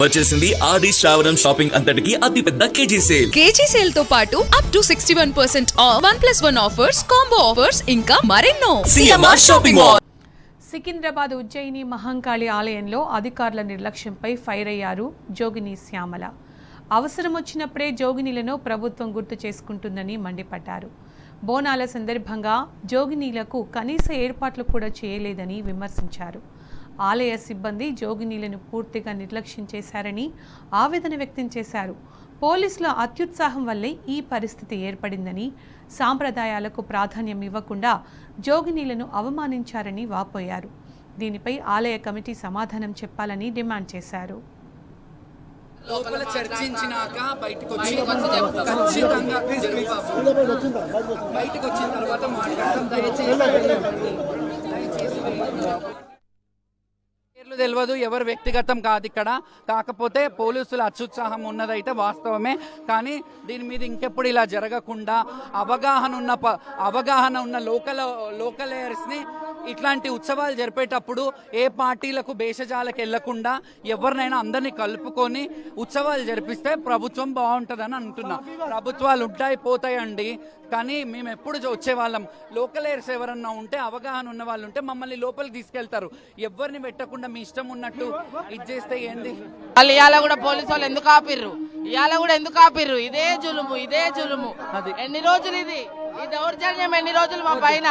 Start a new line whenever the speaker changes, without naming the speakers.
వచ్చేసింది ఆది శ్రావణం షాపింగ్ అంతటికి అతిపెద్ద కేజీ సేల్
తో పాటు up to 61% off 1+1 offers, combo offers ఇంకా మరెన్నో.
CMR shopping mall.
Secunderabad Ujjaini Mahankali ఆలయంలో అధికారుల నిర్లక్ష్యంపై ఫైర్ అయ్యారు జోగిని శ్యామల. అవసరం వచ్చినప్పుడే జోగినీలను ప్రభుత్వం గుర్తు చేసుకుంటుందని మండిపడ్డారు. బోనాల సందర్భంగా జోగినీలకు కనీస ఏర్పాట్లు కూడా చేయలేదని విమర్శించారు. ఆలయ సిబ్బంది జోగినీలను పూర్తిగా నిర్లక్ష్యం చేశారని ఆవేదన వ్యక్తం చేశారు. పోలీసుల అత్యుత్సాహం వల్లే ఈ పరిస్థితి ఏర్పడిందని, సాంప్రదాయాలకు ప్రాధాన్యం ఇవ్వకుండా జోగినీలను అవమానించారని వాపోయారు. దీనిపై ఆలయ కమిటీ సమాధానం చెప్పాలని డిమాండ్ చేశారు.
లోపల చర్చించినాక బయటకు వచ్చి ఖచ్చితంగా బయటకు వచ్చిన తర్వాత మాట్లాడటం దయచేసి పేర్లు తెలియదు, ఎవరు వ్యక్తిగతం కాదు ఇక్కడ. కాకపోతే పోలీసుల అత్యుత్సాహం ఉన్నదైతే వాస్తవమే. కానీ దీని మీద ఇంకెప్పుడు ఇలా జరగకుండా అవగాహన ఉన్న లోకల్ ఎయిర్స్ని ఇట్లాంటి ఉత్సవాలు జరిపేటప్పుడు ఏ పార్టీలకు భేషజాలకు వెళ్లకుండా ఎవరినైనా అందరినీ కలుపుకొని ఉత్సవాలు జరిపిస్తే ప్రభుత్వం బాగుంటుందని అంటున్నా. ప్రభుత్వాలు ఉంటాయి పోతాయండి, కానీ మేము ఎప్పుడు వచ్చేవాళ్ళం. లోకల్ ఎయిర్స్ ఎవరన్నా ఉంటే, అవగాహన ఉన్న వాళ్ళు ఉంటే మమ్మల్ని లోపలికి తీసుకెళ్తారు. ఎవరిని పెట్టకుండా మీ ఇష్టం ఉన్నట్టు ఇది చేస్తే ఏంది?
వాళ్ళు ఇవాళ కూడా పోలీసు వాళ్ళు ఎందుకు ఆపిర్రు? ఇవాళ కూడా ఎందుకు ఆపిర్రు? ఇదే జులుము. ఎన్ని రోజులు ఇది దౌర్జన్యం? ఎన్ని రోజులు మా పైన?